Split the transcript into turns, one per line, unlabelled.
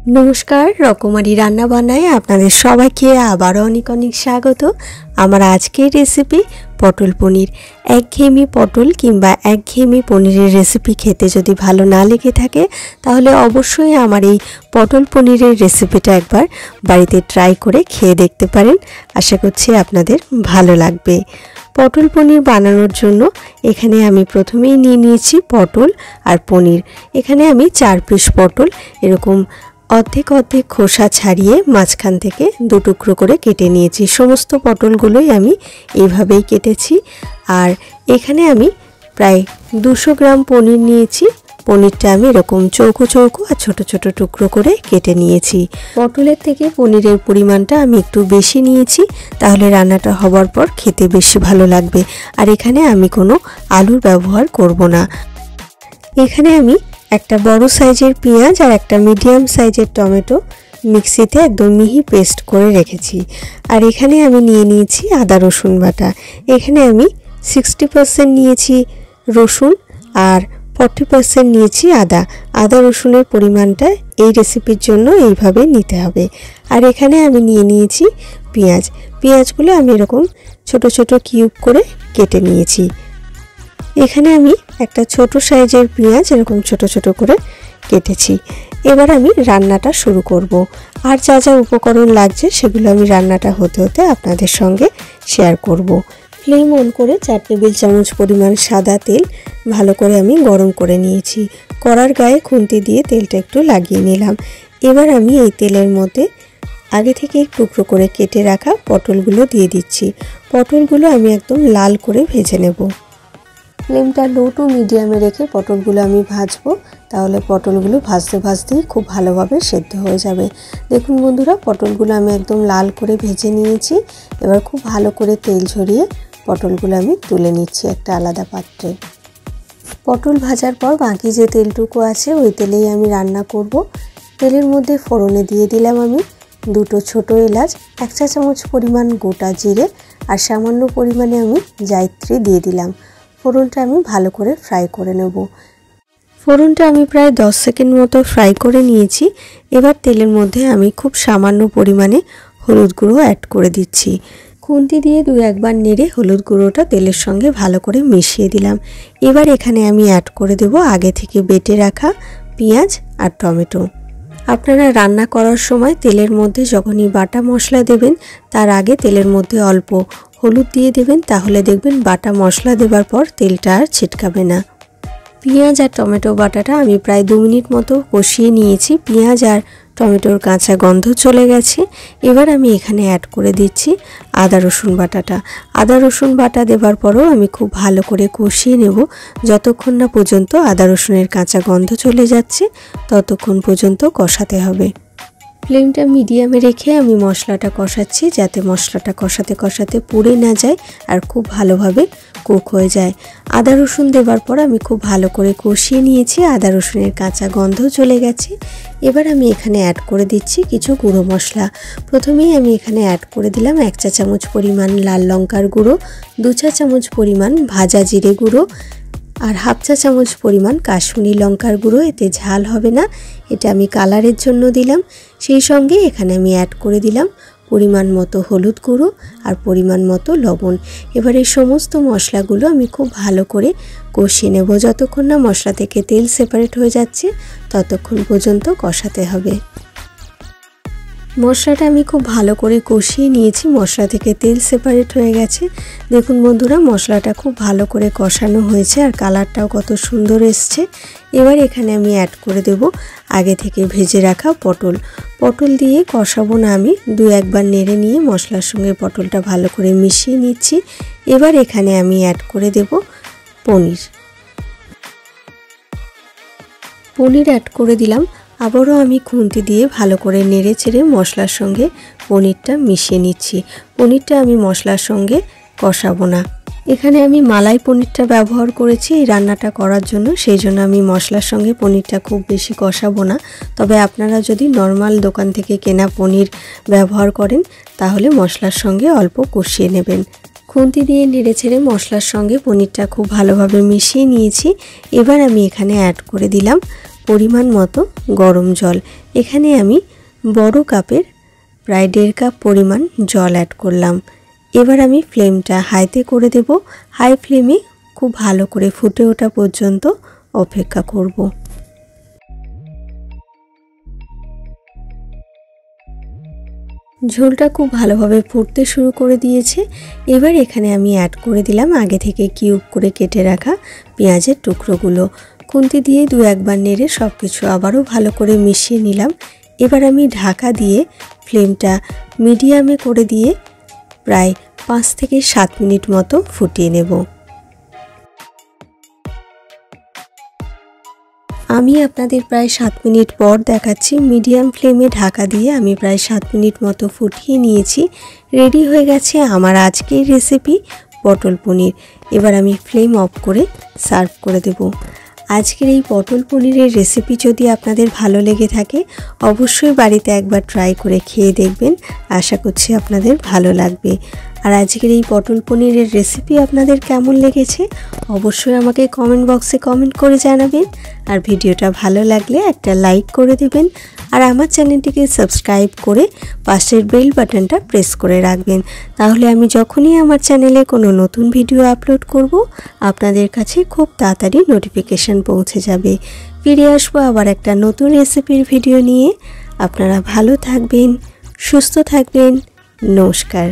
नमस्कार रकमारी रान्ना बान्नाय आपनादेर सबाइके आबारो अनेक अनेक स्वागत। आमार आजकेर रेसिपि पटल पनिर। एकघेয়েমি पटल किंबा एकघेয়েমি पनिरेर रेसिपि खेते यदि भालो ना लेगे थाके ताहले अवश्यई आमार एई पटल पनिरेर रेसिपिटा एकबार बाड़ीते ट्राई करे खेये देखते पारेन। आशा करछि आपनादेर भालो लागबे। पटल पनिर बानानोर जोन्नो एखाने आमी प्रथमेई निये नियेछि पटल और पनिर। एखाने आमी 4 पिस पटल एरकम অর্ধেক অর্ধেক খোসা ছাড়িয়ে মাঝখান থেকে দু টুকরো করে কেটে নিয়েছি। সমস্ত পটলগুলোই আমি এইভাবেই কেটেছি। আর এখানে আমি প্রায় 200 গ্রাম পনির নিয়েছি। পনিরটা আমি এরকম চৌকো চৌকো আর ছোট ছোট টুকরো করে কেটে নিয়েছি। পটলের থেকে পনিরের পরিমাণটা আমি একটু বেশি নিয়েছি, তাহলে রান্নাটা হবার পর খেতে বেশি ভালো লাগবে। আর এখানে আমি কোনো আলুর ব্যবহার করব না। এখানে আমি একটা বড় সাইজের পেঁয়াজ আর একটা মিডিয়াম সাইজের টমেটো মিক্সিতে একদম মিহি পেস্ট করে রেখেছি। আর এখানে আমি নিয়ে নিয়েছি আদা রসুন বাটা। এখানে আমি 60% নিয়েছি রসুন আর 40% নিয়েছি আদা। আদা রসুনের পরিমাণটা এই রেসিপির জন্য এইভাবে নিতে হবে। আর এখানে আমি নিয়ে নিয়েছি পেঁয়াজ। পেঁয়াজগুলো আমি এরকম ছোট ছোট কিউব করে কেটে নিয়েছি। এখানে আমি একটা ছোট সাইজের পেঁয়াজ এরকম ছোট ছোট করে কেটেছি। এবার আমি রান্নাটা শুরু করব। আর যা যা উপকরণ লাগছে সেগুলো আমি রান্নাটা হতে হতে আপনাদের সঙ্গে শেয়ার করব। ফ্লেম অন করে 4 টেবিল চামচ পরিমাণ সাদা তেল ভালো করে আমি গরম করে নিয়েছি। কড়ার গায়ে খুন্তি দিয়ে তেলটা একটু লাগিয়ে নিলাম। এবার আমি এই তেলের মধ্যে আগে থেকে টুকরো করে কেটে রাখা পটলগুলো দিয়ে দিচ্ছি। পটলগুলো আমি একদম লাল করে ভেজে নেব। ফ্লেমটা লো টু মিডিয়ামে রেখে পটলগুলো আমি ভাজবো, তাহলে পটলগুলো ভাজতে ভাজতেই খুব ভালোভাবে সেদ্ধ হয়ে যাবে। দেখুন বন্ধুরা, পটলগুলো আমি একদম লাল করে ভেজে নিয়েছি। এবার খুব ভালো করে তেল ঝরিয়ে পটলগুলো আমি তুলে নিচ্ছি একটা আলাদা পাত্রে। পটল ভাজার পর বাকি যে তেলটুকু আছে ওই তেলেই আমি রান্না করব। তেলের মধ্যে ফোড়নে দিয়ে দিলাম আমি 2টো ছোট এলাচ, 1 চা চামচ পরিমাণ গোটা জিরে আর সামান্য পরিমাণে আমি জায়ত্রী দিয়ে দিলাম। ফোড়নটা আমি ভালো করে ফ্রাই করে নেব। ফোড়নটা আমি প্রায় 10 সেকেন্ড মতো ফ্রাই করে নিয়েছি। এবার তেলের মধ্যে আমি খুব সামান্য পরিমাণে হলুদ গুঁড়ো অ্যাড করে দিচ্ছি। খুন্তি দিয়ে 2-1 বার নেড়ে হলুদ গুঁড়োটা তেলের সঙ্গে ভালো করে মিশিয়ে দিলাম। এবার এখানে আমি অ্যাড করে দেব আগে থেকে বেটে রাখা পেঁয়াজ আর টমেটো। আপনারা রান্না করার সময় তেলের মধ্যে যখনই বাটা মশলা দেবেন তার আগে তেলের মধ্যে অল্প হলুদ দিয়ে দেবেন, তাহলে দেখবেন বাটা মশলা দেওয়ার পর তেলটা আর ছিটকাবে না। পেঁয়াজ আর টমেটো বাটাটা আমি প্রায় 2 মিনিট মতো কষিয়ে নিয়েছি। পেঁয়াজ আর টমেটোর কাঁচা গন্ধ চলে গেছে। এবার আমি এখানে অ্যাড করে দিচ্ছি আদা রসুন বাটাটা। আদা রসুন বাটা দেওয়ার পরও আমি খুব ভালো করে কষিয়ে নেব। যতক্ষণ না পর্যন্ত আদা রসুনের কাঁচা গন্ধ চলে যাচ্ছে ততক্ষণ পর্যন্ত কষাতে হবে। ফ্লেমটা মিডিয়ামে রেখে আমি মশলাটা কষাচ্ছি, যাতে মশলাটা কষাতে কষাতে পুড়ে না যায় আর খুব ভালোভাবে কুক হয়ে যায়। আদা রসুন দেওয়ার পর আমি খুব ভালো করে কষিয়ে নিয়েছি। আদা রসুনের কাঁচা গন্ধ চলে গেছে। এবার আমি এখানে অ্যাড করে দিচ্ছি কিছু গুঁড়ো মশলা। প্রথমেই আমি এখানে অ্যাড করে দিলাম 1 চা চামচ পরিমাণ লাল লঙ্কার গুঁড়ো, 2 চা চামচ পরিমাণ ভাজা জিরে গুঁড়ো আর 1/2 চা চামচ পরিমাণ কাশ্মীরি লঙ্কার গুঁড়ো। এতে ঝাল হবে না, এটা আমি কালারের জন্য দিলাম। সেই সঙ্গে এখানে আমি অ্যাড করে দিলাম পরিমাণ মতো হলুদ গুঁড়ো আর পরিমাণ মতো লবণ। এবার এই সমস্ত মশলাগুলো আমি খুব ভালো করে কষিয়ে নেব। যতক্ষণ না মশলা থেকে তেল সেপারেট হয়ে যাচ্ছে ততক্ষণ পর্যন্ত কষাতে হবে। মশলাটা আমি খুব ভালো করে কষিয়ে নিয়েছি। মশলা থেকে তেল সেপারেট হয়ে গেছে। দেখুন বন্ধুরা, মশলাটা খুব ভালো করে কষানো হয়েছে আর কালারটাও কত সুন্দর এসছে। এবার এখানে আমি অ্যাড করে দেব আগে থেকে ভেজে রাখা পটল। পটল দিয়ে কষাবো না, আমি 2-1 বার নেড়ে নিয়ে মশলার সঙ্গে পটলটা ভালো করে মিশিয়ে নিচ্ছি। এবার এখানে আমি অ্যাড করে দেব পনির। পনির অ্যাড করে দিলাম। আবারও আমি খুন্তি দিয়ে ভালো করে নেড়ে চেড়ে মশলার সঙ্গে পনিরটা মিশিয়ে নিচ্ছি। পনিরটা আমি মশলার সঙ্গে কষাবো না। এখানে আমি মালাই পনিরটা ব্যবহার করেছি এই রান্নাটা করার জন্য, সেই জন্য আমি মশলার সঙ্গে পনিরটা খুব বেশি কষাবো না। তবে আপনারা যদি নর্মাল দোকান থেকে কেনা পনির ব্যবহার করেন তাহলে মশলার সঙ্গে অল্প কষিয়ে নেবেন। খুন্তি দিয়ে নেড়ে ছেড়ে মশলার সঙ্গে পনিরটা খুব ভালোভাবে মিশিয়ে নিয়েছি। এবার আমি এখানে অ্যাড করে দিলাম পরিমাণ মতো গরম জল। এখানে আমি বড় কাপের প্রায় 1.5 কাপ পরিমাণ জল অ্যাড করলাম। এবার আমি ফ্লেমটা হাইতে করে দেব। হাই ফ্লেমে খুব ভালো করে ফুটে ওঠা পর্যন্ত অপেক্ষা করব। ঝোলটা খুব ভালোভাবে ফুটতে শুরু করে দিয়েছে। এবার এখানে আমি অ্যাড করে দিলাম আগে থেকে কিউব করে কেটে রাখা পেঁয়াজের টুকরোগুলো। খুন্তি দিয়ে 2-1 বার নেড়ে সব কিছু আবারও ভালো করে মিশিয়ে নিলাম। এবার আমি ঢাকা দিয়ে ফ্লেমটা মিডিয়ামে করে দিয়ে প্রায় 5 থেকে 7 মিনিট মতো ফুটিয়ে নেব। আমি আপনাদের প্রায় 7 মিনিট পর দেখাচ্ছি। মিডিয়াম ফ্লেমে ঢাকা দিয়ে আমি প্রায় 7 মিনিট মতো ফুটিয়ে নিয়েছি। রেডি হয়ে গেছে আমার আজকের রেসিপি পটল পনির। এবার আমি ফ্লেম অফ করে সার্ভ করে দেব। আজকের এই পটল পনিরের রেসিপি যদি আপনাদের ভালো লেগে থাকে অবশ্যই বাড়িতে একবার ট্রাই করে খেয়ে দেখবেন। আশা করছি আপনাদের ভালো লাগবে। আর আজকের এই পটল পনিরের রেসিপি আপনাদের কেমন লেগেছে অবশ্যই আমাকে কমেন্ট বক্সে কমেন্ট করে জানাবেন। আর ভিডিওটা ভালো লাগলে একটা লাইক করে দেবেন। আর আমার চ্যানেলটিকে সাবস্ক্রাইব করে পাশের বেল বাটনটা প্রেস করে রাখবেন। তাহলে আমি যখনই আমার চ্যানেলে কোনো নতুন ভিডিও আপলোড করব আপনাদের কাছে খুব তাড়াতাড়ি নোটিফিকেশন পৌঁছে যাবে। ফিরে আসবো আবার একটা নতুন রেসিপির ভিডিও নিয়ে। আপনারা ভালো থাকবেন, সুস্থ থাকবেন। নমস্কার।